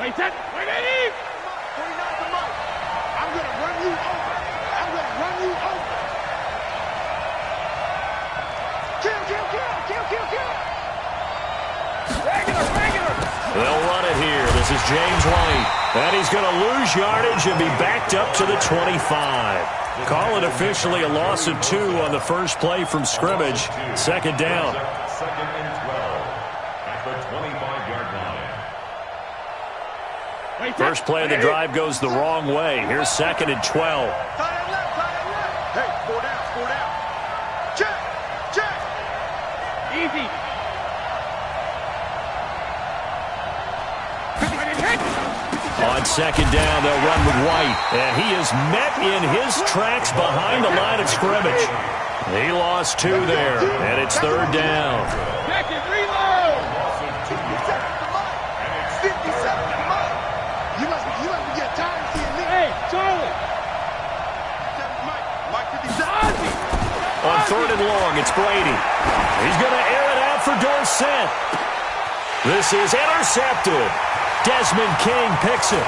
Wait, set. Wait, 49 to Mike. I'm going to run you over. I'm going to run you over. Kill, kill, kill, kill, kill, kill. Regular, regular. They'll run it here. This is James White. And he's going to lose yardage and be backed up to the 25. Call it officially a loss of 2 on the first play from scrimmage. Second down. Second and 12 at the 25-yard line. First play of the drive goes the wrong way. Here's second and 12. Tie it left, tie it left. Hey, 4 down, 4 down. Check, check. Easy. On second down, they'll run with White. And he is met in his tracks behind the line of scrimmage. He lost 2 there, and it's third down. Second reload. 50 seconds to Mike. 50 seconds to Mike. You must be getting tired of seeing me. Hey, Charlie. Mike 50 seconds. On third and long, it's Brady. He's going to air it out for Dorsett. This is intercepted. Desmond King picks it.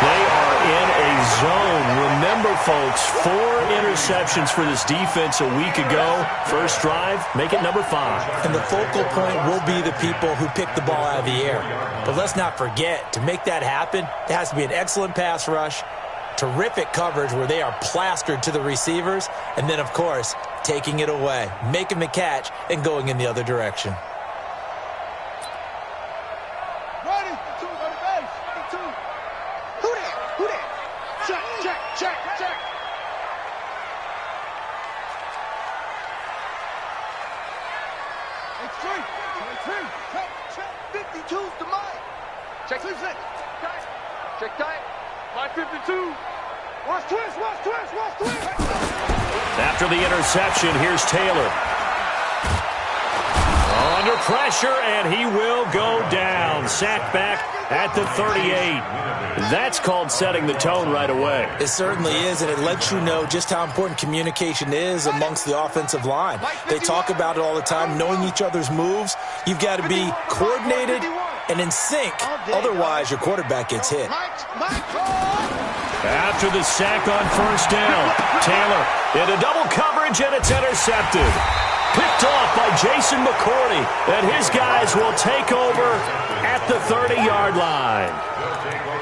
They are in a zone. Remember, folks, 4 interceptions for this defense a week ago. First drive, make it number 5. And the focal point will be the people who pick the ball out of the air. But let's not forget, to make that happen, there has to be an excellent pass rush, terrific coverage where they are plastered to the receivers, and then, of course, taking it away, making the catch, and going in the other direction. Ready, 2 on the base. 2. Who that? Who that? Check, check, check, check. It's 3. Check, check. 52's to Mike. Check 2 seconds. Tight. Check tight. Mike 52. Watch twist, watch twist, watch twist. After the interception, here's Taylor. Under pressure, and he will go down. Sacked back at the 38. That's called setting the tone right away. It certainly is, and it lets you know just how important communication is amongst the offensive line. They talk about it all the time, knowing each other's moves. You've got to be coordinated and in sync. Otherwise, your quarterback gets hit. After the sack on first down, Taylor into double coverage, and it's intercepted. Picked off by Jason McCourty, and his guys will take over at the 30-yard line.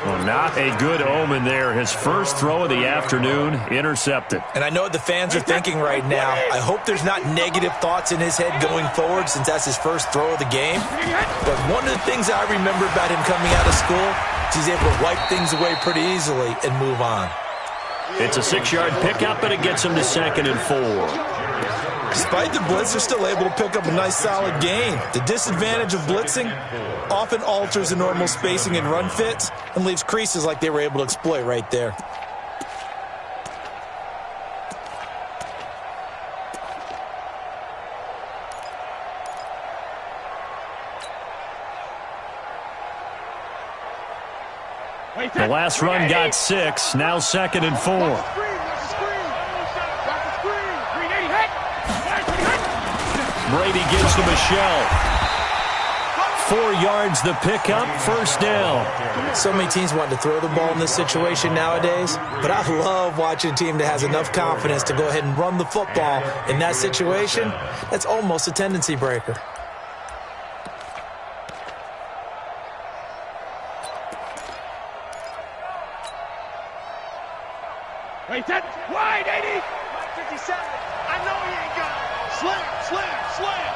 Well, not a good omen there. His first throw of the afternoon, intercepted. And I know what the fans are thinking right now. I hope there's not negative thoughts in his head going forward since that's his first throw of the game. But one of the things I remember about him coming out of school is he's able to wipe things away pretty easily and move on. It's a 6-yard pickup, and it gets him to second and 4. Despite the blitz, they're still able to pick up a nice, solid gain. The disadvantage of blitzing often alters the normal spacing and run fits and leaves creases like they were able to exploit right there. The last run got 6, now second and 4. Brady gives them a shell. 4 yards the pickup, first down. So many teams want to throw the ball in this situation nowadays, but I love watching a team that has enough confidence to go ahead and run the football in that situation. That's almost a tendency breaker. Wait, that wide, 80. 57. I know he ain't got it. Slam, slam, slam.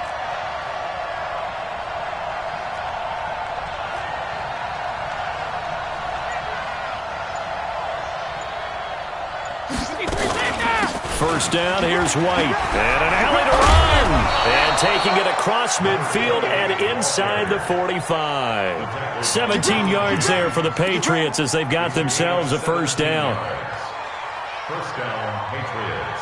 First down, here's White. And an alley to run. And taking it across midfield and inside the 45. 17 yards there for the Patriots as they've got themselves a first down. First down, Patriots.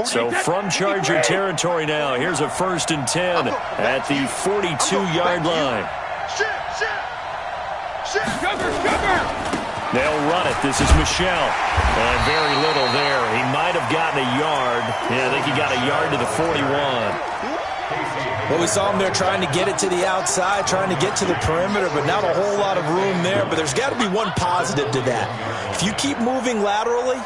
So from Charger territory now, here's a 1st and 10 at the 42-yard line. They'll run it. This is Michelle. And very little there. He might have gotten a yard. Yeah, I think he got a yard to the 41. Well, we saw him there trying to get it to the outside, trying to get to the perimeter, but not a whole lot of room there. But there's got to be one positive to that. If you keep moving laterally,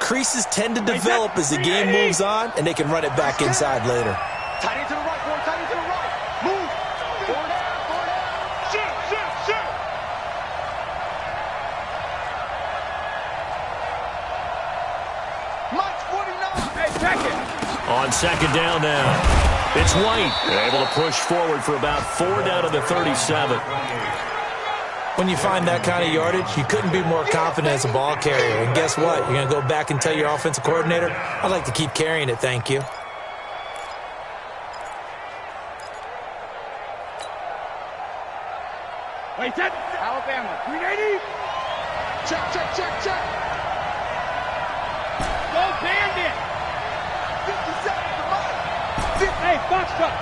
creases tend to develop as the game moves on, and they can run it back inside later. Tight end to the right, boy. Tight end to the right. Move. Forward out, forward out. Shoot. Mike's 49. Hey, check it. On second down now. It's White. Able to push forward for about 4 down to the 37. When you find that kind of yardage, you couldn't be more confident as a ball carrier. And guess what? You're going to go back and tell your offensive coordinator, I'd like to keep carrying it, thank you. Wait, set. Alabama, 380. Check. Go Bandit. 57 to Mike. Hey, box truck.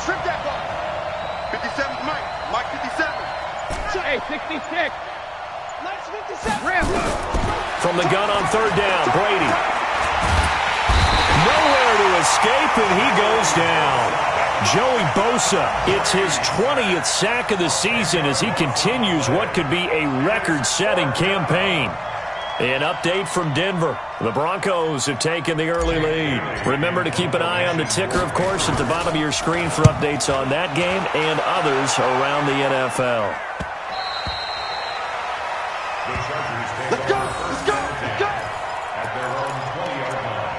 Strip that ball. 57 to Mike. Mike 57. Hey, 66. Mike's 57. Rim. From the gun on third down, Brady. Nowhere to escape, and he goes down. Joey Bosa, it's his 20th sack of the season as he continues what could be a record-setting campaign. An update from Denver. The Broncos have taken the early lead. Remember to keep an eye on the ticker, of course, at the bottom of your screen for updates on that game and others around the NFL. Let's go. At their own 20-yard line.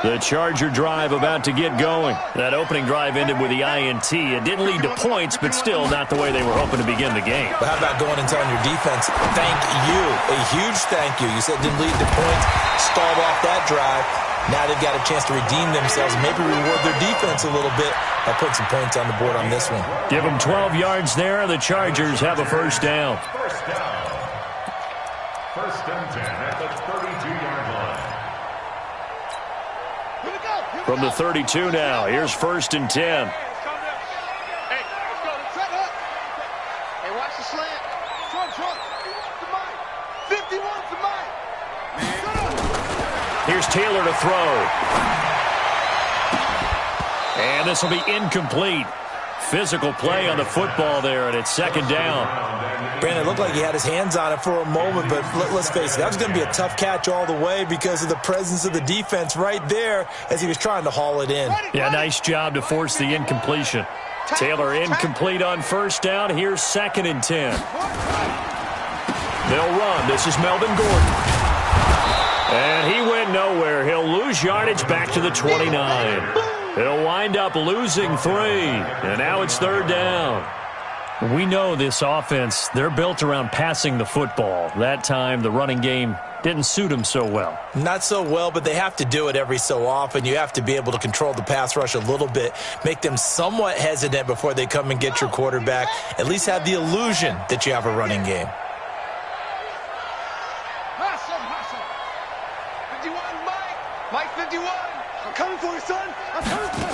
The Charger drive about to get going. That opening drive ended with the INT. It didn't lead to points, but still not the way they were hoping to begin the game. But how about going and telling your defense, thank you, a huge thank you. You said it didn't lead to points, stalled off that drive. Now they've got a chance to redeem themselves and maybe reward their defense a little bit by putting some points on the board on this one. Give them 12 yards there. The Chargers have a first down. First and 10 at the 32-yard line. From the 32 now, here's first and 10. Hey, let's go. Set up. Hey, watch the slant. Trump. 51 to Mike. Here's Taylor to throw. And this will be incomplete. Physical play on the football there, and it's second down. Brandon, it looked like he had his hands on it for a moment, but let's face it, that was going to be a tough catch all the way because of the presence of the defense right there as he was trying to haul it in. Yeah, nice job to force the incompletion. Taylor incomplete on first down. Here's second and 10. They'll run. This is Melvin Gordon. And he went nowhere. He'll lose yardage back to the 29. He'll wind up losing 3. And now it's third down. We know this offense, they're built around passing the football. That time, the running game didn't suit them so well. Not so well, but they have to do it every so often. You have to be able to control the pass rush a little bit, make them somewhat hesitant before they come and get your quarterback. At least have the illusion that you have a running game. Hustle. 51, Mike 51. I'm coming for you, son. I'm coming for you.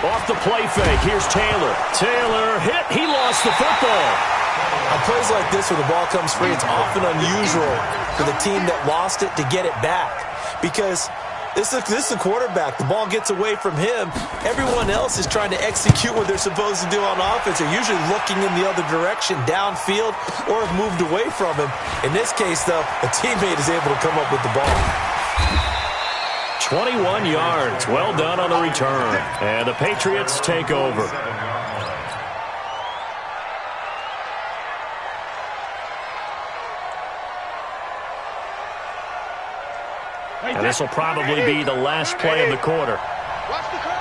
Off the play fake, here's Taylor. Taylor hit, he lost the football. On plays like this where the ball comes free, it's often unusual for the team that lost it to get it back. Because this is a quarterback. The ball gets away from him. Everyone else is trying to execute what they're supposed to do on offense. They're usually looking in the other direction, downfield, or have moved away from him. In this case, though, a teammate is able to come up with the ball. 21 yards. Well done on the return. And the Patriots take over. And this will probably be the last play of the quarter. Watch the curve.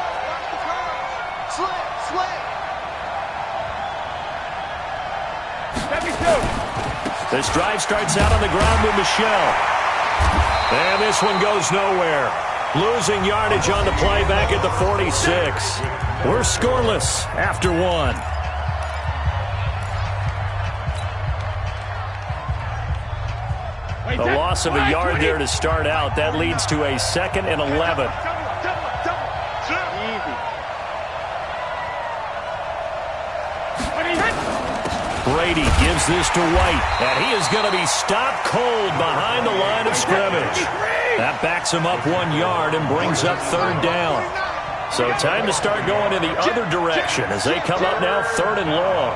Slant. This drive starts out on the ground with Michelle. And this one goes nowhere. Losing yardage on the play back at the 46. We're scoreless after one. A loss of a yard there to start out. That leads to a 2nd and 11. Brady gives this to White, and he is going to be stopped cold behind the line of scrimmage. That backs him up 1 yard and brings up 3rd down. So time to start going in the other direction as they come up now 3rd and long.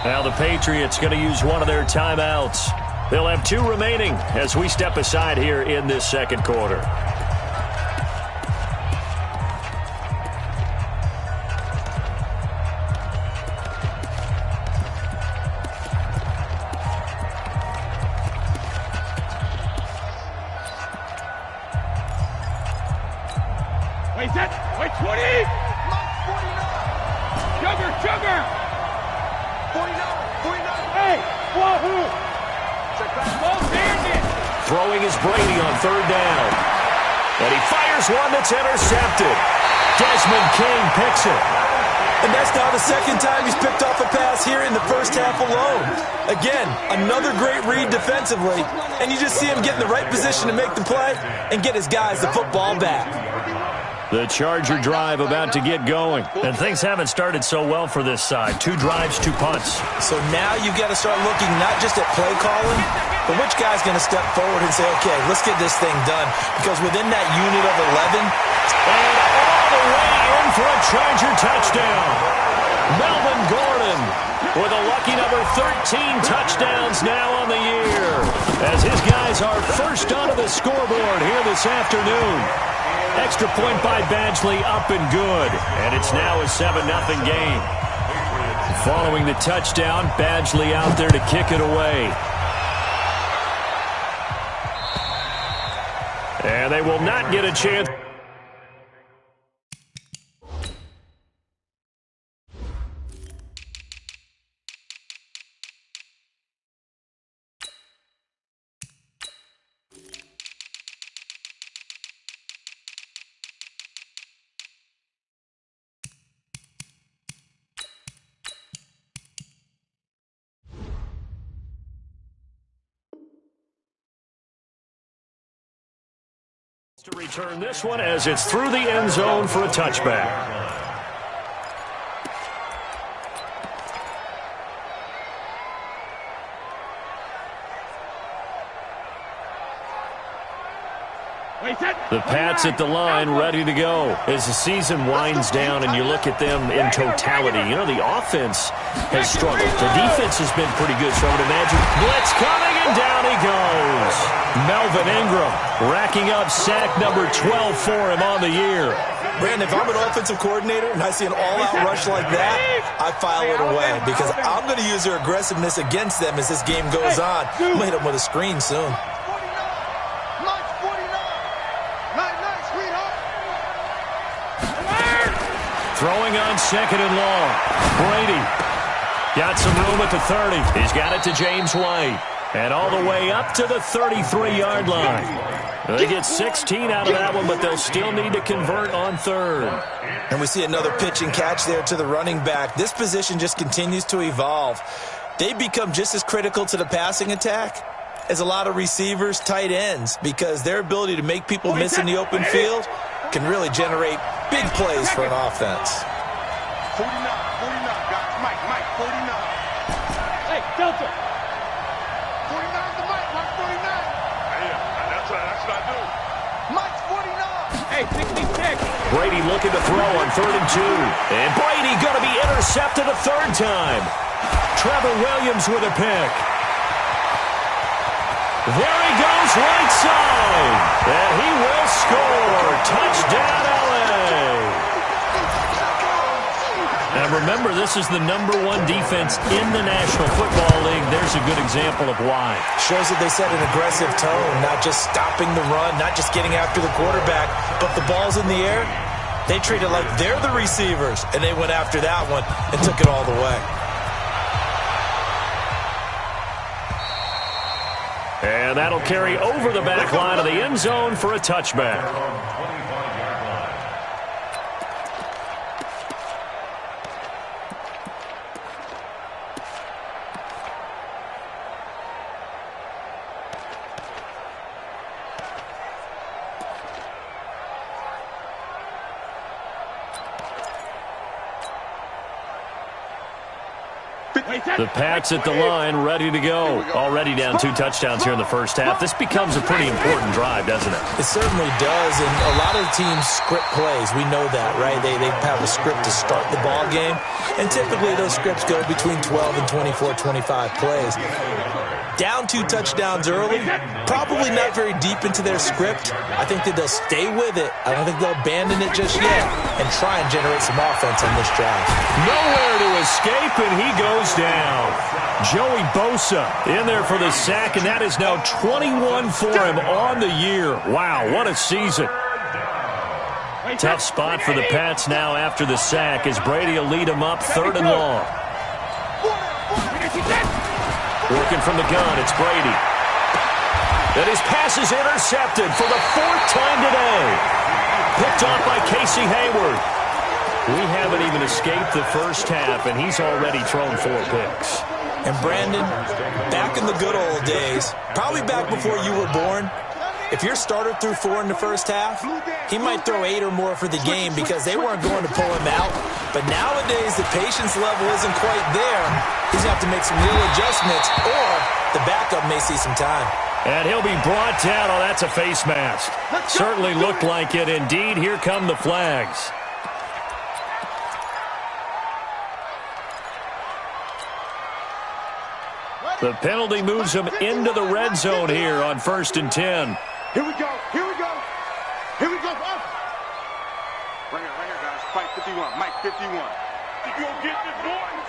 Now the Patriots going to use one of their timeouts. They'll have 2 remaining as we step aside here in this 2nd quarter. Wait, set. Wait, 20. Sugar. 49. Hey, wahoo. Throwing is Brady on 3rd down. And he fires one that's intercepted. Desmond King picks it. And that's now the 2nd time he's picked off a pass here in the first half alone. Again, another great read defensively. And you just see him get in the right position to make the play and get his guys the football back. The Charger drive about to get going. And things haven't started so well for this side. 2 drives, 2 punts. So now you've got to start looking not just at play calling, but which guy's going to step forward and say, okay, let's get this thing done. Because within that unit of 11, and all the way in for a Charger touchdown. Melvin Gordon with a lucky number 13 touchdowns now on the year. As his guys are first onto the scoreboard here this afternoon. Extra point by Badgley up and good. And it's now a 7-0 game. Following the touchdown, Badgley out there to kick it away. And they will not get a chance. To return this one as it's through the end zone for a touchback. The Pats at the line, ready to go. As the season winds down and you look at them in totality, you know, the offense has struggled. The defense has been pretty good, so I would imagine blitz coming, and down he goes. Melvin Ingram racking up sack number 12 for him on the year. Brandon, if I'm an offensive coordinator and I see an all-out rush like that, I file it away because I'm going to use their aggressiveness against them as this game goes on. I'm going to hit them with a screen soon. Throwing on 2nd and long. Brady got some room at the 30. He's got it to James White. And all the way up to the 33-yard line. They get 16 out of that one, but they'll still need to convert on 3rd. And we see another pitch and catch there to the running back. This position just continues to evolve. They become just as critical to the passing attack as a lot of receivers, tight ends, because their ability to make people miss in the open field can really generate big plays for an offense. 49, guys. Mike, 49. Hey, Delta. 49 to Mike, 49. Yeah, that's what I do. Mike's 49. Hey, 66. Brady looking to throw on 3rd and 2. And Brady going to be intercepted a 3rd time. Trevor Williams with a pick. There he goes, right side. And he will score. Touchdown, LA. And remember, this is the #1 defense in the National Football League. There's a good example of why. Shows that they set an aggressive tone, not just stopping the run, not just getting after the quarterback, but the ball's in the air. They treat it like they're the receivers, and they went after that one and took it all the way. And that'll carry over the back line of the end zone for a touchback. The Pats at the line, ready to go. Already down 2 touchdowns here in the first half. This becomes a pretty important drive, doesn't it? It certainly does, and a lot of the teams script plays. We know that, right? They have a script to start the ball game, and typically those scripts go between 12 and 24, 25 plays. Down 2 touchdowns early, probably not very deep into their script. I think that they'll stay with it. I don't think they'll abandon it just yet and try and generate some offense on this drive. Nowhere to escape, and he goes down. Joey Bosa in there for the sack, and that is now 21 for him on the year. Wow, what a season. Tough spot for the Pats now after the sack as Brady will lead them up 3rd and long. Working from the gun, it's Brady. And his pass is intercepted for the 4th time today. Picked off by Casey Hayward. We haven't even escaped the first half, and he's already thrown 4 picks. And Brandon, back in the good old days, probably back before you were born, if your starter threw 4 in the first half, he might throw 8 or more for the game because they weren't going to pull him out. But nowadays, the patience level isn't quite there. He's going to have to make some real adjustments, or the backup may see some time. And he'll be brought down. Oh, that's a face mask. Certainly looked like it. Indeed, here come the flags. The penalty moves him into the red zone here on 1st and 10. Here we go. Here we go. Here we go. Right here, guys. Fight 51. Mike 51. Think you gonna get this, boys?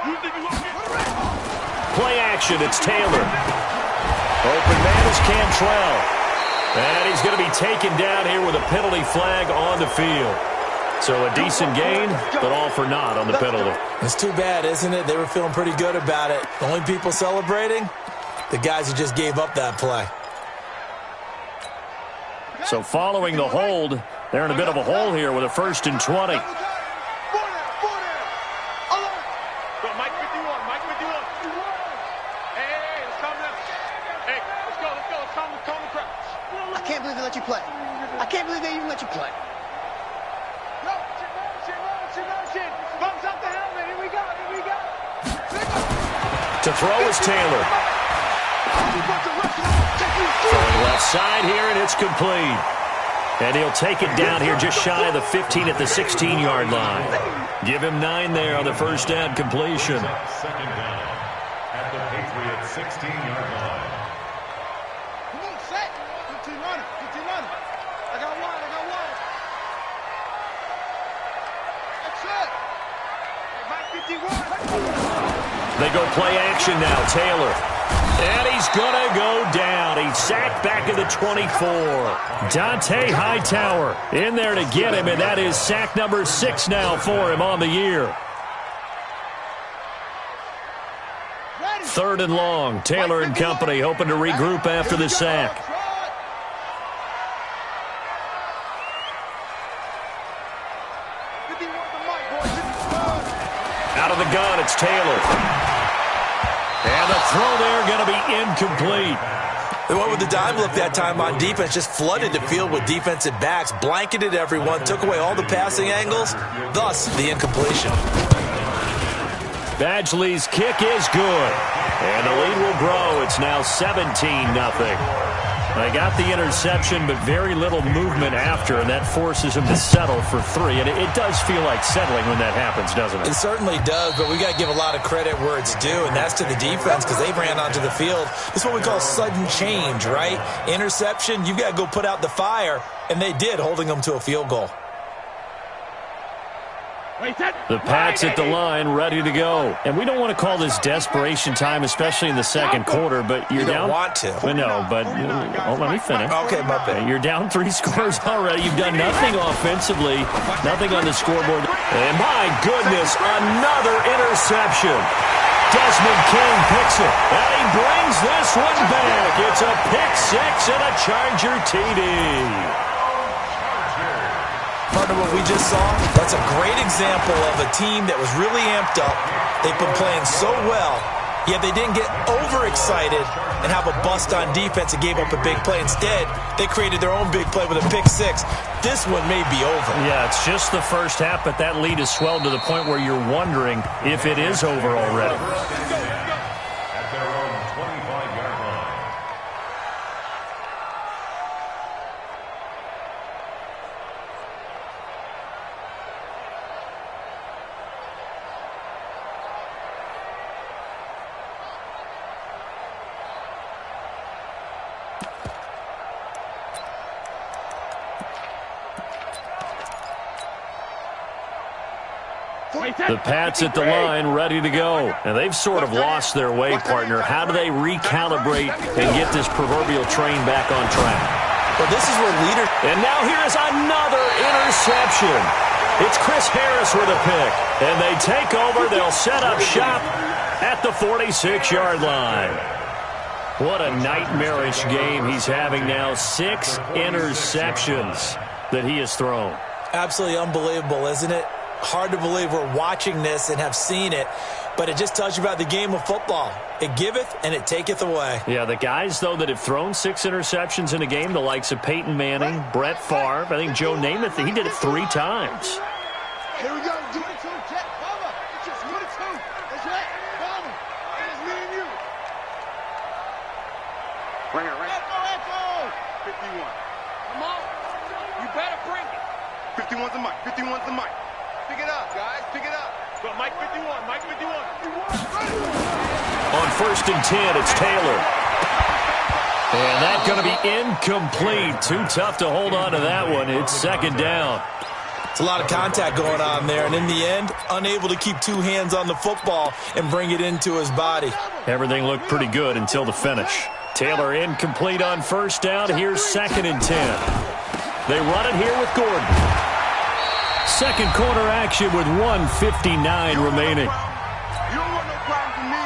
You think you gonna get this? Play action. It's Taylor. Open man is Cantrell. And he's going to be taken down here with a penalty flag on the field. So a decent gain, but all for naught on the penalty. It's too bad, isn't it? They were feeling pretty good about it. The only people celebrating, the guys who just gave up that play. So following the hold, they're in a bit of a hole here with a 1st and 20. Mike 51, Mike 51. Hey, let's calm down. Hey, let's go. Let's calm the crowd. I can't believe they let you play. I can't believe they even let you play. Bumps up the helmet. Here we go. To throw is Taylor. Throwing left side here, and it's complete. And he'll take it down here just shy of the 15 at the 16-yard line. Give him 9 there on the first down completion. 2nd down at the Patriots 16-yard line. Come on, set. 15 running. I got one. That's it. Hey, Mike 51. They go play action now. Taylor. And he's going to go down. He's sacked back at the 24. Dante Hightower in there to get him, and that is sack number 6 now for him on the year. 3rd and long. Taylor and company hoping to regroup after the sack. Out of the gun, it's Taylor. And the throw there going to be incomplete. They went with the dime look that time on defense, just flooded the field with defensive backs, blanketed everyone, took away all the passing angles, thus the incompletion. Badgley's kick is good. And the lead will grow. It's now 17-0. They got the interception, but very little movement after, and that forces him to settle for 3. And it does feel like settling when that happens, doesn't it? It certainly does, but we got to give a lot of credit where it's due, and that's to the defense because they ran onto the field. This is what we call sudden change, right? Interception, you got to go put out the fire, and they did, holding them to a field goal. The Pats at the line, ready to go. And we don't want to call this desperation time, especially in the second quarter, but you're down. You don't want to. I know, but let me finish. Okay, my bad. You're down 3 scores already. You've done nothing offensively, nothing on the scoreboard. And my goodness, another interception. Desmond King picks it, and he brings this one back. It's a pick six and a Charger TD. Partner, what we just saw, that's a great example of a team that was really amped up. They've been playing so well, yet they didn't get overexcited and have a bust on defense and gave up a big play. Instead, they created their own big play with a pick six. This one may be over. Yeah, it's just the first half, but that lead has swelled to the point where you're wondering if it is over already. At their own 25-yard line. The Pats at the line, ready to go. And they've sort of lost their way, partner. How do they recalibrate and get this proverbial train back on track? Well, this is where leaders... And now here is another interception. It's Chris Harris with a pick. And they take over. They'll set up shop at the 46-yard line. What a nightmarish game he's having now. 6 interceptions that he has thrown. Absolutely unbelievable, isn't it? Hard to believe we're watching this and have seen it, but it just tells you about the game of football. It giveth and it taketh away. Yeah, the guys, though, that have thrown 6 interceptions in a game, the likes of Peyton Manning, Brett Favre, I think Joe Namath, he did it 3 times. Here we go. 2 to 2. Jet, cover. It's just 2 to 2. That's right. Cover. It's me and you. Bring it, right? Echo. 51. Come on. You better bring it. 51's the mic. 51's the mic. Pick it up, guys. Pick it up. But Mike 51. Mike 51. On 1st and 10, it's Taylor. And that's going to be incomplete. Too tough to hold on to that one. It's 2nd down. It's a lot of contact going on there, and in the end, unable to keep 2 hands on the football and bring it into his body. Everything looked pretty good until the finish. Taylor incomplete on 1st down. Here's 2nd and 10. They run it here with Gordon. Second quarter action with 1:59 remaining. You don't want no problem from me.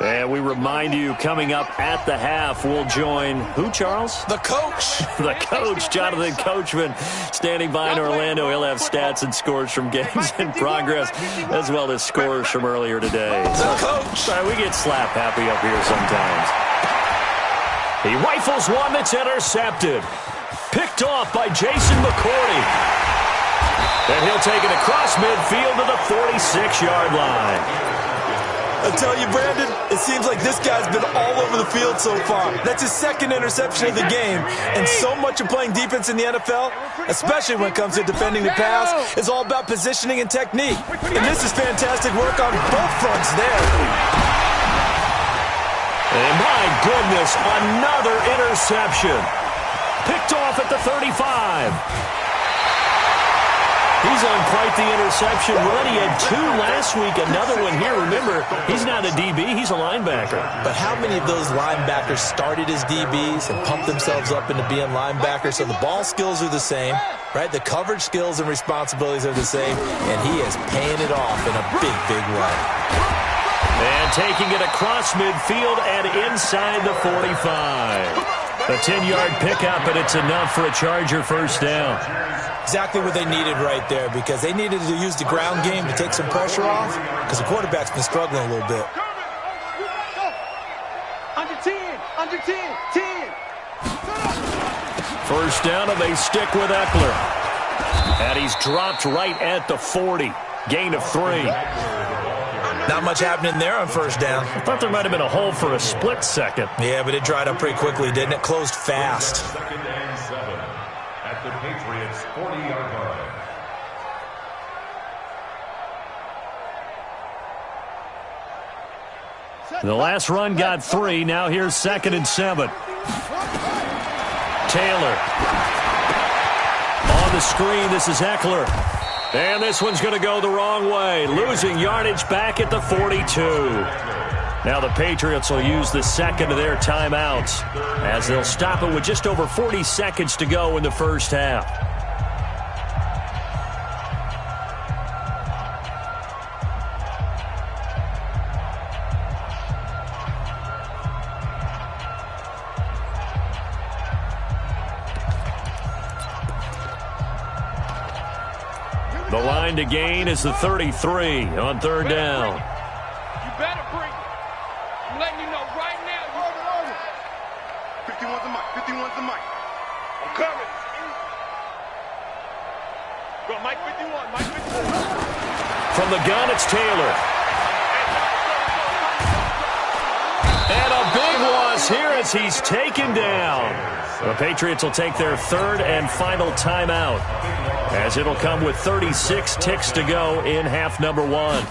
And we remind you, coming up at the half, we'll join who, Charles? The coach. The coach, Jonathan Coachman, standing by in Orlando. He'll have stats and scores from games in progress, as well as scores from earlier today. The coach. Sorry, we get slap happy up here sometimes. He rifles one that's intercepted. Picked off by Jason McCourty. And he'll take it across midfield to the 46-yard line. I tell you, Brandon, it seems like this guy's been all over the field so far. That's his 2nd interception of the game. And so much of playing defense in the NFL, especially when it comes to defending the pass, is all about positioning and technique. And this is fantastic work on both fronts there. And my goodness, another interception. Picked off at the 35. He's on quite the interception run. He had 2 last week, another one here. Remember, he's not a DB, he's a linebacker. But how many of those linebackers started as DBs and pumped themselves up into being linebackers? So the ball skills are the same, right? The coverage skills and responsibilities are the same, and he is paying it off in a big, big way. And taking it across midfield and inside the 45. A 10-yard pickup, and it's enough for a Charger 1st down. Exactly what they needed right there, because they needed to use the ground game to take some pressure off, because the quarterback's been struggling a little bit. Under 10. Under 10. 10. 1st down, and they stick with Eckler. And he's dropped right at the 40. Gain of 3. Not much happening there on 1st down. I thought there might have been a hole for a split second. Yeah, but it dried up pretty quickly, didn't it? Closed fast. 2nd and 7 at the Patriots' 40-yard line. The last run got 3. Now here's 2nd and 7. Taylor. On the screen, this is Eckler. And this one's going to go the wrong way. Losing yardage back at the 42. Now the Patriots will use the second of their timeouts as they'll stop it with just over 40 seconds to go in the first half. The line to gain is the 33 on third down. You better bring it. I'm letting you know right now. Over. 51's the mic. 51's the mic. I'm coming. Go, Mike 51. Mike 51. From the gun, it's Taylor. And a big loss here as he's taken down. The Patriots will take their third and final timeout, as it'll come with 36 ticks to go in half number one.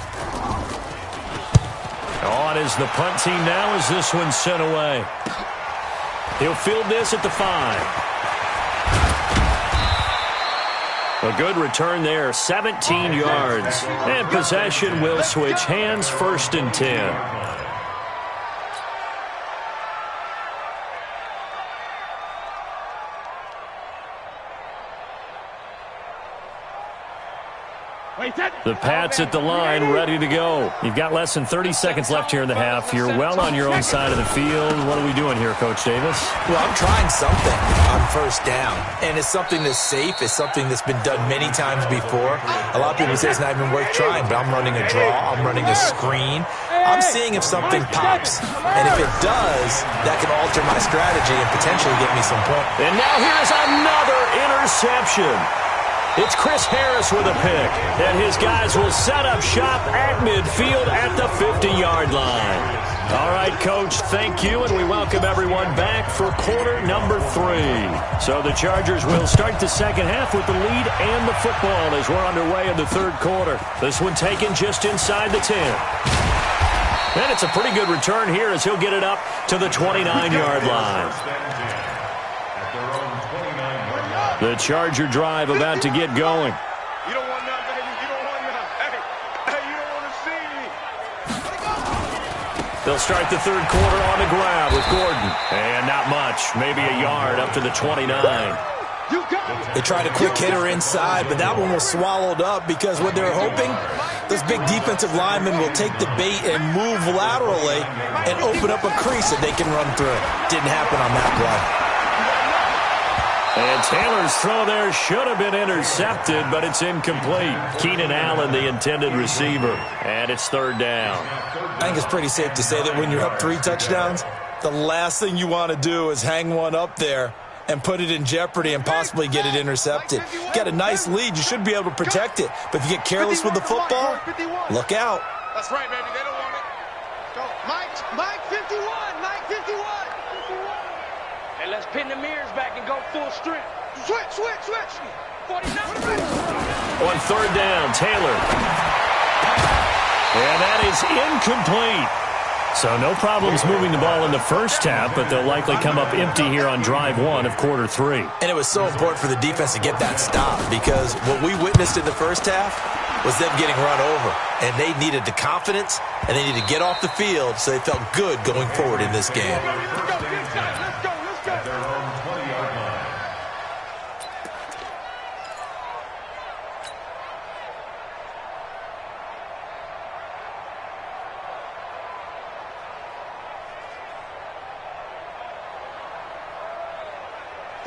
On is the punt team now as this one's sent away. He'll field this at the 5. A good return there, 17 yards. And possession will switch hands, 1st and 10. The Pats at the line, ready to go. You've got less than 30 seconds left here in the half. You're well on your own side of the field. What are we doing here, Coach Davis? Well, I'm trying something on first down, and it's something that's safe. It's something that's been done many times before. A lot of people say it's not even worth trying, but I'm running a draw. I'm running a screen. I'm seeing if something pops, and if it does, that can alter my strategy and potentially get me some points. And now here's another interception. It's Chris Harris with a pick, and his guys will set up shop at midfield at the 50-yard line. All right, Coach, thank you, and we welcome everyone back for quarter number 3. So the Chargers will start the second half with the lead and the football as we're underway in the third quarter. This one taken just inside the 10. And it's a pretty good return here as he'll get it up to the 29-yard line. The Charger drive about to get going. You don't want none, baby. You don't want none. Hey, you don't want to see me. They'll start the third quarter on the grab with Gordon. And not much. Maybe a yard up to the 29. They tried a quick hitter inside, but that one was swallowed up because what they're hoping, those big defensive linemen will take the bait and move laterally and open up a crease that they can run through. Didn't happen on that play. And Taylor's throw there should have been intercepted, but it's incomplete. Keenan Allen, the intended receiver, and it's third down. I think it's pretty safe to say that when you're up 3 touchdowns, the last thing you want to do is hang one up there and put it in jeopardy and possibly get it intercepted. You got a nice lead. You should be able to protect it. But if you get careless with the football, look out. That's right, baby. They don't want it. Go. Mike 51. Mike 51. And let's pin the mirrors back and go full strength. Switch. 49. On third down, Taylor. And that is incomplete. So no problems moving the ball in the first half, but they'll likely come up empty here on drive 1 of quarter 3. And it was so important for the defense to get that stop because what we witnessed in the first half was them getting run over. And they needed the confidence, and they needed to get off the field so they felt good going forward in this game.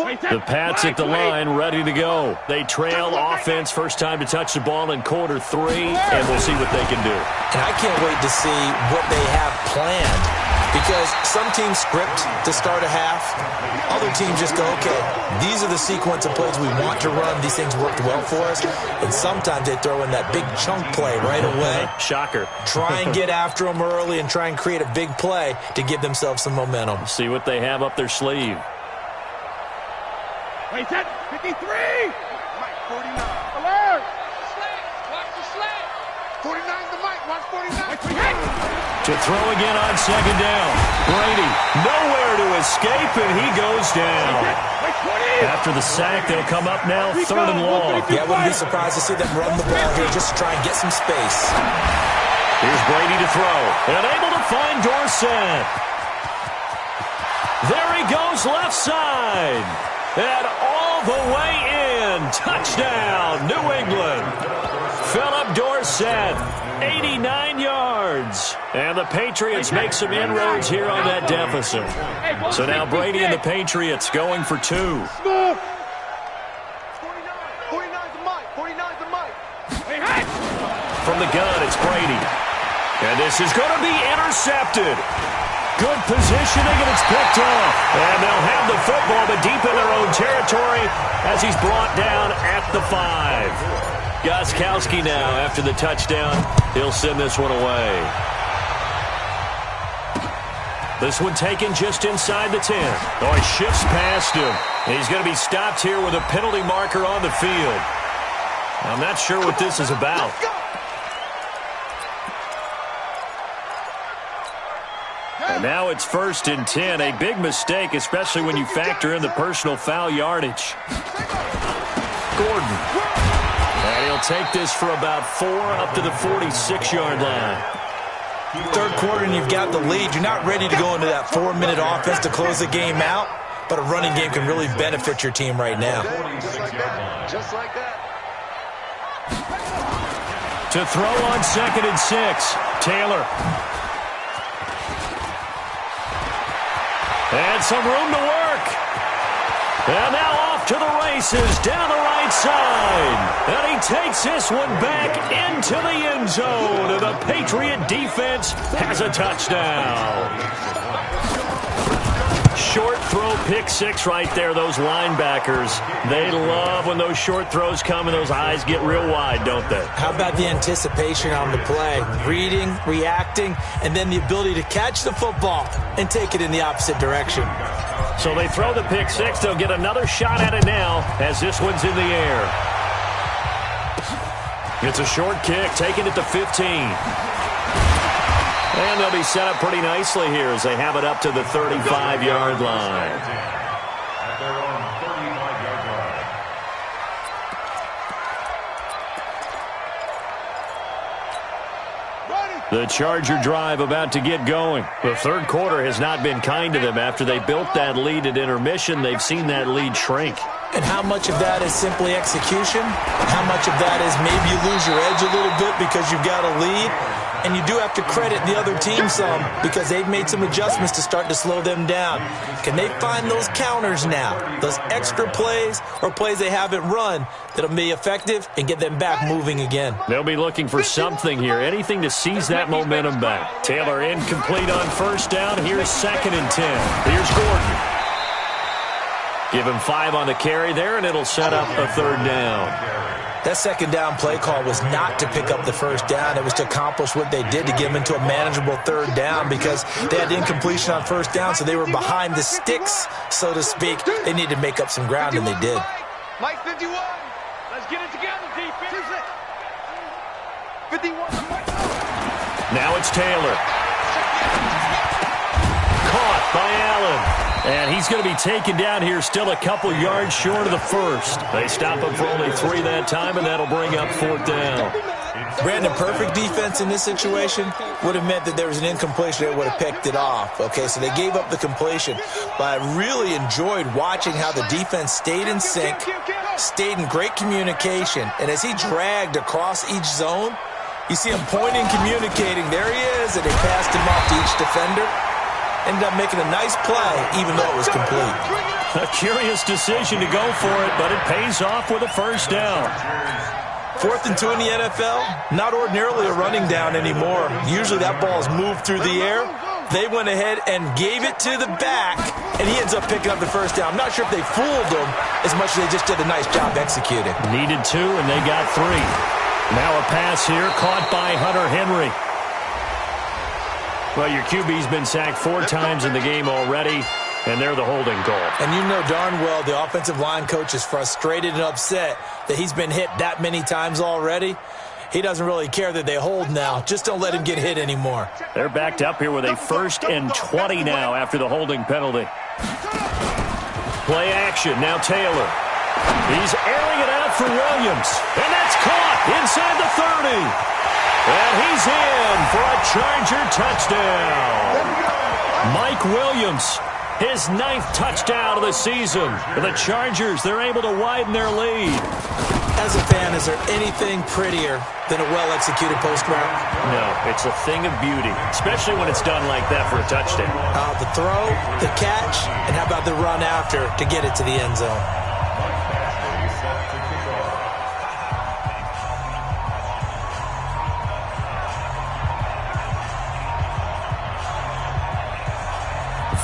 The Pats at the line, ready to go. They trail offense, first time to touch the ball in quarter 3, and we'll see what they can do. And I can't wait to see what they have planned because some teams script to start a half. Other teams just go, okay, these are the sequence of plays we want to run. These things worked well for us. And sometimes they throw in that big chunk play right away. Shocker. Try and get after them early and try and create a big play to give themselves some momentum. See what they have up their sleeve. Wait, that 53. Mike 49. Alert. Watch the slant. 49's the mic. Watch 49. To throw again on second down. Brady nowhere to escape, and he goes down. After the sack, they'll come up now third and long. Yeah, I wouldn't be surprised to see them run the ball here just to try and get some space. Here's Brady to throw. And able to find Dorsett. There he goes left side. And all the way in. Touchdown, New England. Philip Dorsett, 89 yards. And the Patriots make some inroads here on that deficit. So now Brady and the Patriots going for 2. 49's the mic. 49's the mic. From the gun, it's Brady. And this is going to be intercepted. Good positioning, and it's picked off. And they'll have the football, but deep in their own territory as he's brought down at the 5. Gostkowski now, after the touchdown, he'll send this one away. This one taken just inside the 10. Oh, he shifts past him. And he's going to be stopped here with a penalty marker on the field. I'm not sure what this is about. And now it's 1st and 10. A big mistake, especially when you factor in the personal foul yardage. Gordon. And he'll take this for about 4 up to the 46-yard line. Third quarter and you've got the lead. You're not ready to go into that 4-minute offense to close the game out, but a running game can really benefit your team right now. Just like that. To throw on 2nd and 6, Taylor. And some room to work. And now off to the races down the right side. And he takes this one back into the end zone. And the Patriot defense has a touchdown. Short throw, pick 6 right there, those linebackers. They love when those short throws come and those eyes get real wide, don't they? How about the anticipation on the play? Reading, reacting, and then the ability to catch the football and take it in the opposite direction. So they throw the pick 6. They'll get another shot at it now as this one's in the air. It's a short kick, taken at the 15. And they'll be set up pretty nicely here as they have it up to the 35-yard line. At their own 35-yard line. The Charger drive about to get going. The third quarter has not been kind to them. After they built that lead at intermission, they've seen that lead shrink. And how much of that is simply execution? How much of that is maybe you lose your edge a little bit because you've got a lead? And you do have to credit the other team some because they've made some adjustments to start to slow them down. Can they find those counters now, those extra plays or plays they haven't run that'll be effective and get them back moving again? They'll be looking for something here, anything to seize that momentum back. Taylor incomplete on 1st down. Here's 2nd and 10. Here's Gordon. Give him 5 on the carry there, and it'll set up a 3rd down. That 2nd down play call was not to pick up the 1st down. It was to accomplish what they did to get them into a manageable 3rd down because they had incompletion on 1st down, so they were behind the sticks, so to speak. They needed to make up some ground, and they did. Mike 51. Let's get it together, defense. 51. Now it's Taylor. Caught by Allen. And he's going to be taken down here, still a couple yards short of the 1st. They stop him for only 3 that time, and that'll bring up 4th down. Brandon, perfect defense in this situation would have meant that there was an incompletion. They would have picked it off. Okay, so they gave up the completion. But I really enjoyed watching how the defense stayed in sync, stayed in great communication. And as he dragged across each zone, you see him pointing, communicating. There he is, and they passed him off to each defender. Ended up making a nice play, even though it was complete. A curious decision to go for it, but it pays off with a 1st down. 4th and 2 in the NFL, not ordinarily a running down anymore. Usually that ball is moved through the air. They went ahead and gave it to the back, and he ends up picking up the 1st down. I'm not sure if they fooled him as much as they just did a nice job executing. Needed 2, and they got 3. Now a pass here, caught by Hunter Henry. Well, your QB's been sacked 4 times in the game already, and they're the holding call. And you know darn well the offensive line coach is frustrated and upset that he's been hit that many times already. He doesn't really care that they hold now. Just don't let him get hit anymore. They're backed up here with a 1st and 20 now after the holding penalty. Play action, now Taylor. He's airing it out for Williams, and that's caught inside the 30. And he's in for a Charger touchdown. Mike Williams, his 9th touchdown of the season. For the Chargers, they're able to widen their lead. As a fan, is there anything prettier than a well-executed post route? No, it's a thing of beauty, especially when it's done like that for a touchdown. The throw, the catch, and how about the run after to get it to the end zone?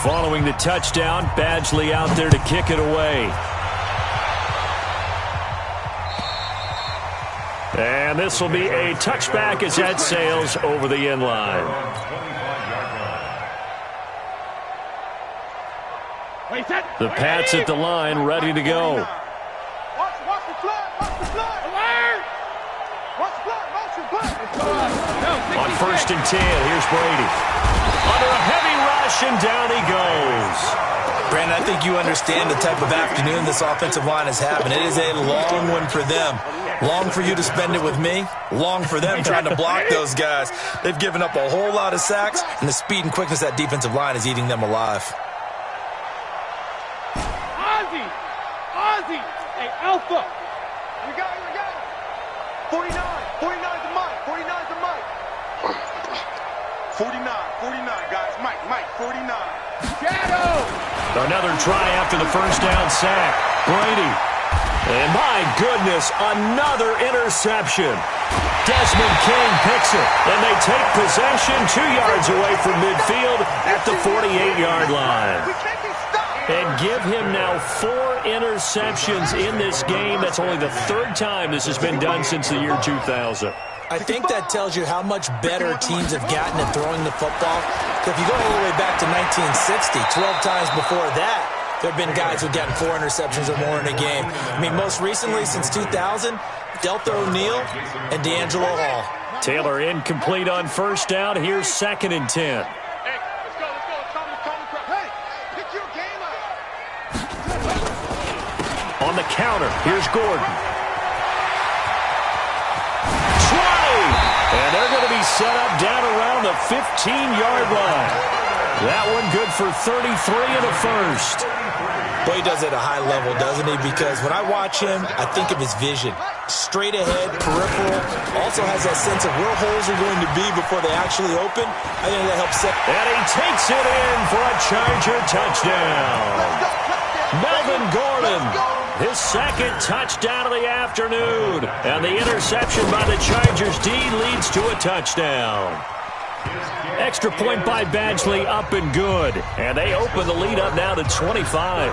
Following the touchdown, Badgley out there to kick it away. And this will be a touchback as that sails over the end line. The Pats at the line, ready to go. Watch the flag, watch the flag. Alert! Watch the flag, motion, flag. On 1st and 10, here's Brady. Under a heavy rush, and down he goes. Brandon, I think you understand the type of afternoon this offensive line is having. It is a long one for them. Long for you to spend it with me. Long for them trying to block those guys. They've given up a whole lot of sacks, and the speed and quickness of that defensive line is eating them alive. Ozzy! Hey, Alpha! We got it. 49 to Mike. 49 to Mike. 49, guys. Mike, 49. Shadow! Another try after the first down sack. Brady. And my goodness, another interception. Desmond King picks it, and they take possession 2 yards away from midfield at the 48-yard line. And give him now 4 interceptions in this game. That's only the 3rd time this has been done since the year 2000. I think that tells you how much better teams have gotten at throwing the football. If you go all the way back to 1960, 12 times before that, there have been guys who've gotten 4 interceptions or more in a game. I mean, most recently, since 2000, Delta O'Neal and D'Angelo Hall. Taylor incomplete on 1st down. Here's 2nd and 10. On the counter, here's Gordon. 20! And they're going to be set up down around the 15-yard line. That one good for 33 in the first. Boy, he does it at a high level, doesn't he? Because when I watch him, I think of his vision. Straight ahead, peripheral. Also has that sense of where holes are going to be before they actually open. I think that helps set. And he takes it in for a Charger touchdown. Melvin Gordon, his 2nd touchdown of the afternoon. And the interception by the Chargers D leads to a touchdown. Extra point by Badgley, up and good. And they open the lead up now to 25.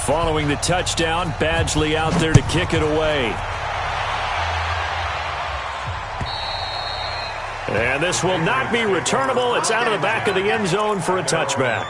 Following the touchdown, Badgley out there to kick it away. And this will not be returnable. It's out of the back of the end zone for a touchback.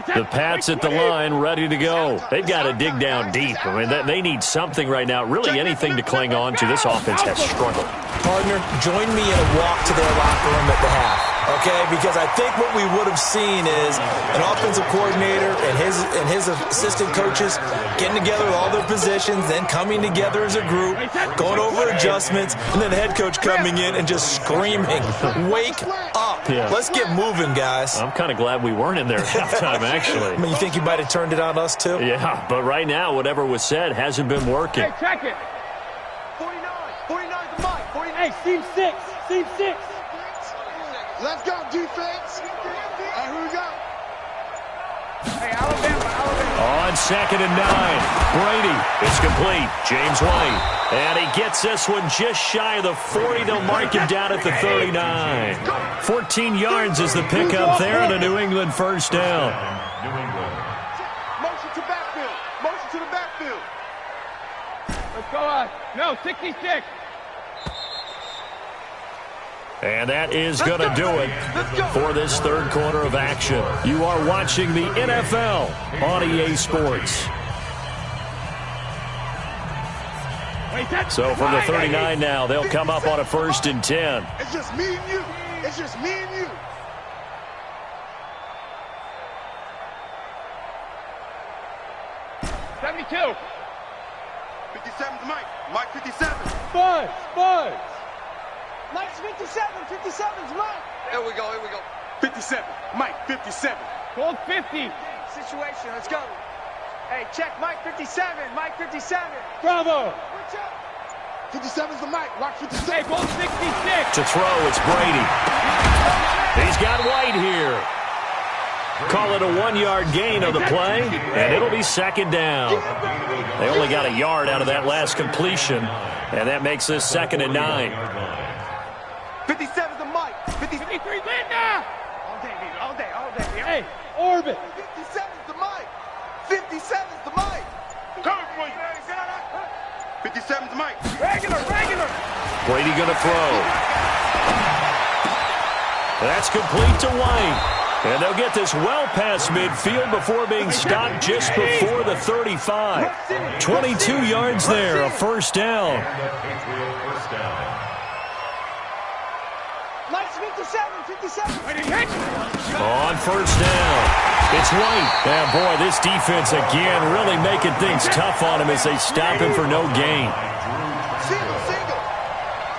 The Pats at the line, ready to go. They've got to dig down deep. I mean, they need something right now, really anything to cling on to. This offense has struggled. Partner, join me in a walk to their locker room at the half. Okay, because I think what we would have seen is an offensive coordinator and his assistant coaches getting together with all their positions, then coming together as a group, going over adjustments, and then the head coach coming in and just screaming, "Wake up! Yeah. Let's get moving, guys." I'm kind of glad we weren't in there at halftime, actually. I mean, you think he might have turned it on us, too? Yeah, but right now, whatever was said hasn't been working. Hey, check it. 49 to Mike. 49. Hey, seam 6. Let's go, defense. Here we go. Hey, Alabama. On 2nd and 9, Brady. It's complete. James White. And he gets this one just shy of the 40. They'll mark him down at the 39. 14 yards is the pickup there on a New England 1st down. Motion to the backfield. Let's go on. No, 66. And that is going to do it for this 3rd quarter of action. You are watching the NFL on EA Sports. So from the 39 now, they'll come up on a 1st and 10. It's just me and you. It's just me and you. '72. 57's Mike. Mike 57. Buzz. Mike's 57. 57's Mike. Here we go. 57. Mike 57. Gold 50. Situation. Let's go. Hey, check Mike 57. Mike 57. Bravo. 57's the Mike. Mike 57. Hey, gold 66. To throw, it's Brady. He's got White here. Call it a 1-yard gain of the play, and it'll be 2nd down. They only got a yard out of that last completion, and that makes this 2nd and 9. 57's the Mike. 53, Linda. All day. Hey, orbit. 57's the Mike. 57's the Mike. Coming for you. 57's the Mike. Regular. Brady going to throw. That's complete to White. And they'll get this well past midfield before being stopped just before the 35. 22 yards there, a 1st down. Mike's 57. On 1st down, it's White. And boy, this defense again really making things tough on him as they stop him for no gain. Single.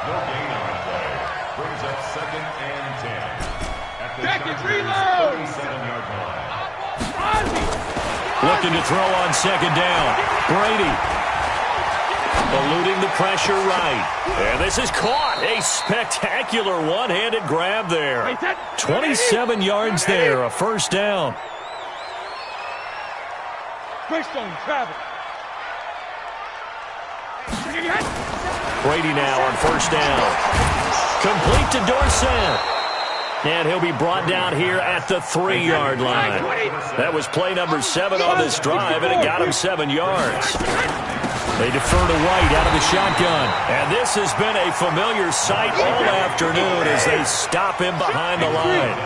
No gain on the play. Brings up 2nd and 10. At the Second Chargers' reload. 37-yard line. Looking to throw on 2nd down. Brady eluding the pressure right. And this is caught. A spectacular one-handed grab there. 27 yards there, a 1st down. Bridgestone, Travis. Brady now on 1st down. Complete to Dorsett. And he'll be brought down here at the 3-yard line. That was play number 7 on this drive, and it got him 7 yards. They defer to White out of the shotgun. And this has been a familiar sight all afternoon as they stop him behind the line.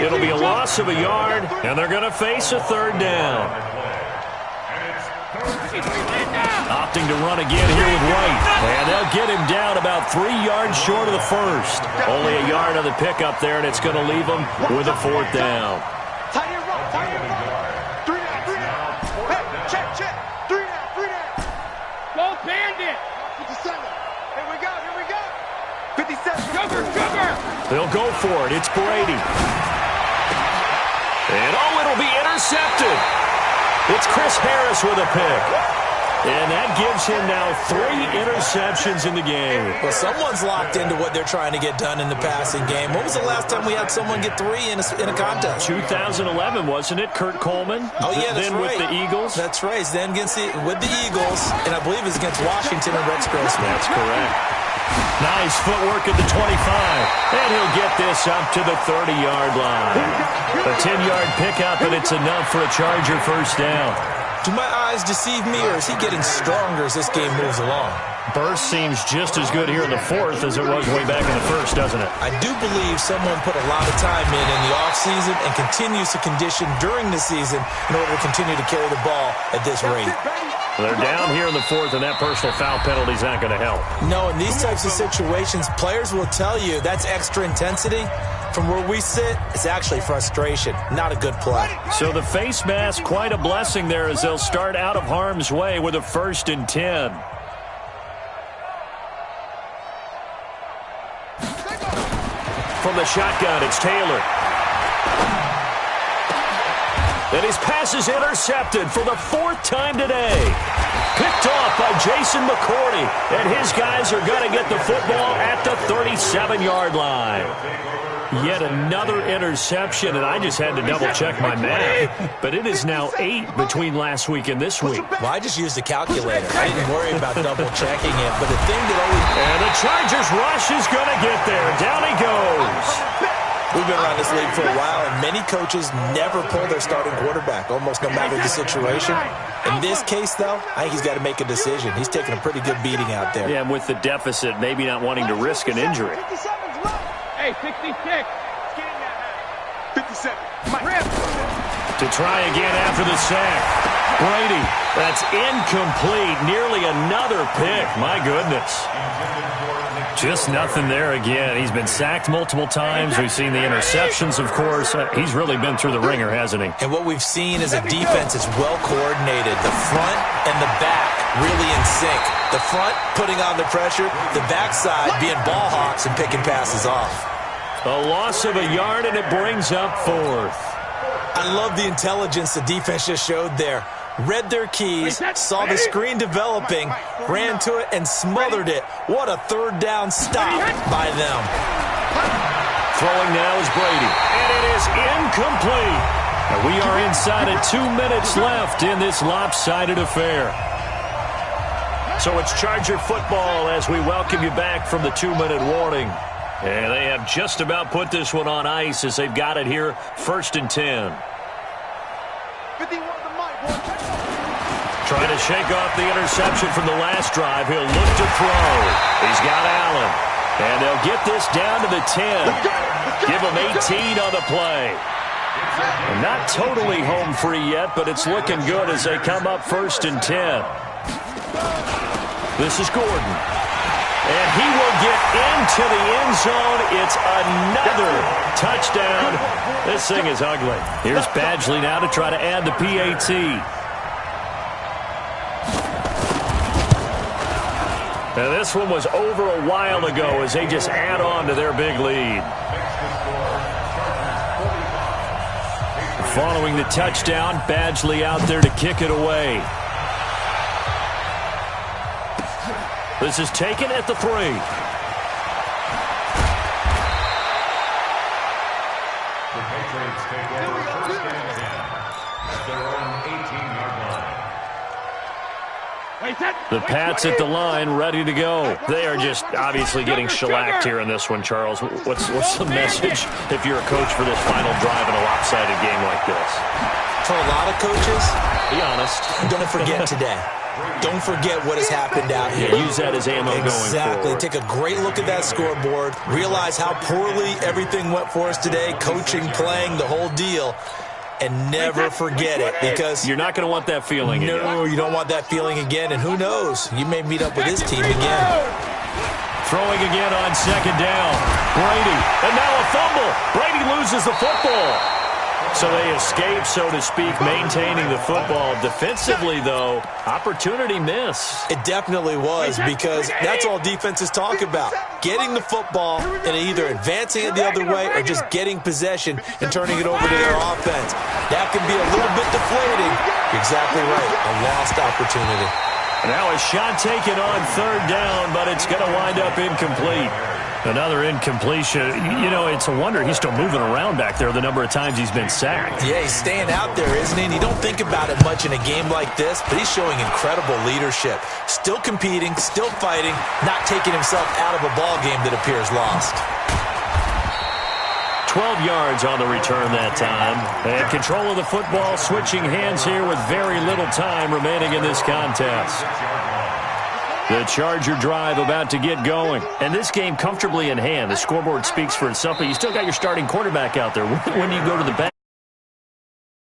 It'll be a loss of a yard, and they're going to face a 3rd down. Opting to run again here with White. And they'll get him down about 3 yards short of the 1st. Only a yard on the pickup there, and it's going to leave him with a 4th down. Tie your rope. 3 down. Hey, check. 3 down. Go Bandit. 57. Here we go. 57. Sugar. They'll go for it. It's Brady. And it'll be intercepted. It's Chris Harris with a pick. And that gives him now 3 interceptions in the game. Well, someone's locked into what they're trying to get done in the passing game. When was the last time we had someone get 3 in a contest? 2011, wasn't it? Kurt Coleman? Oh, yeah, that's then right. with the Eagles? That's right. Then with the Eagles, and I believe it's against Washington and Rex Grossman. That's correct. Nice footwork at the 25. And he'll get this up to the 30-yard line. A 10-yard pickup, and it's enough for a Charger 1st down. Do my eyes deceive me, or is he getting stronger as this game moves along? Burst seems just as good here in the 4th as it was way back in the 1st, doesn't it? I do believe someone put a lot of time in the offseason and continues to condition during the season in order to continue to carry the ball at this rate. They're down here in the 4th, and that personal foul penalty is not going to help. No, in these types of situations, players will tell you that's extra intensity. From where we sit, it's actually frustration, not a good play. So the face mask, quite a blessing there as they'll start out of harm's way with a 1st and 10. From the shotgun, it's Taylor. And his pass is intercepted for the 4th time today. Picked off by Jason McCourty. And his guys are going to get the football at the 37-yard line. Yet another interception, and I just had to double-check my math. But it is now 8 between last week and this week. Well, I just used a calculator. I didn't worry about double-checking it. But the thing that always... And the Chargers rush is going to get there. Down he goes. We've been around this league for a while, and many coaches never pull their starting quarterback, almost no matter the situation. In this case, though, I think he's got to make a decision. He's taking a pretty good beating out there. Yeah, and with the deficit, maybe not wanting to risk an injury. Hey, 66. 57. Rip. To try again after the sack. Brady, that's incomplete. Nearly another pick. My goodness. Just nothing there again. He's been sacked multiple times. We've seen the interceptions, of course. He's really been through the ringer, hasn't he? And what we've seen is a defense that's well coordinated. The front and the back really in sync. The front putting on the pressure, the backside being ball hawks and picking passes off. A loss of a yard, and it brings up fourth. I love the intelligence the defense just showed there. Read their keys, saw the screen developing, ran to it, and smothered it. What a third down stop by them. Throwing now is Brady, and it is incomplete. And we are inside of 2 minutes left in this lopsided affair. So it's Charger football as we welcome you back from the 2-minute warning. And they have just about put this one on ice as they've got it here, 1st and 10. Trying to shake off the interception from the last drive. He'll look to throw. He's got Allen. And they'll get this down to the 10. Give him 18 on the play. And not totally home free yet, but it's looking good as they come up 1st and 10. This is Gordon. And he will get into the end zone. It's another touchdown. This thing is ugly. Here's Badgley now to try to add the PAT. Now, this one was over a while ago as they just add on to their big lead. Following the touchdown, Badgley out there to kick it away. This is taken at the 3. The Patriots take over 1st and 10 at their own 18-yard line. The Pats at the line, ready to go. They are just obviously getting shellacked here in this one, Charles. What's the message if you're a coach for this final drive in a lopsided game like this? For a lot of coaches, be honest. Don't forget today. Don't forget what has happened out here. Yeah, use that as ammo going forward. Exactly. Take a great look at that scoreboard. Realize how poorly everything went for us today. Coaching, playing, the whole deal. And never forget it, because you're not going to want that feeling again. No, you don't want that feeling again. And who knows? You may meet up with this team again. Throwing again on 2nd down. Brady. And now a fumble. Brady loses the football. So they escape, so to speak, maintaining the football. Defensively, though, opportunity miss. It definitely was, because that's all defenses talk about. Getting the football and either advancing it the other way or just getting possession and turning it over to their offense. That can be a little bit deflating. You're exactly right. A lost opportunity. Now a shot taken on 3rd down, but it's going to wind up incomplete. Another incompletion. You know, it's a wonder he's still moving around back there the number of times he's been sacked. Yeah, he's staying out there, isn't he? And you don't think about it much in a game like this, but he's showing incredible leadership. Still competing, still fighting, not taking himself out of a ball game that appears lost. 12 yards on the return that time. And control of the football, switching hands here with very little time remaining in this contest. The Charger drive about to get going. And this game comfortably in hand. The scoreboard speaks for itself, but you still got your starting quarterback out there. When do you go to the bench?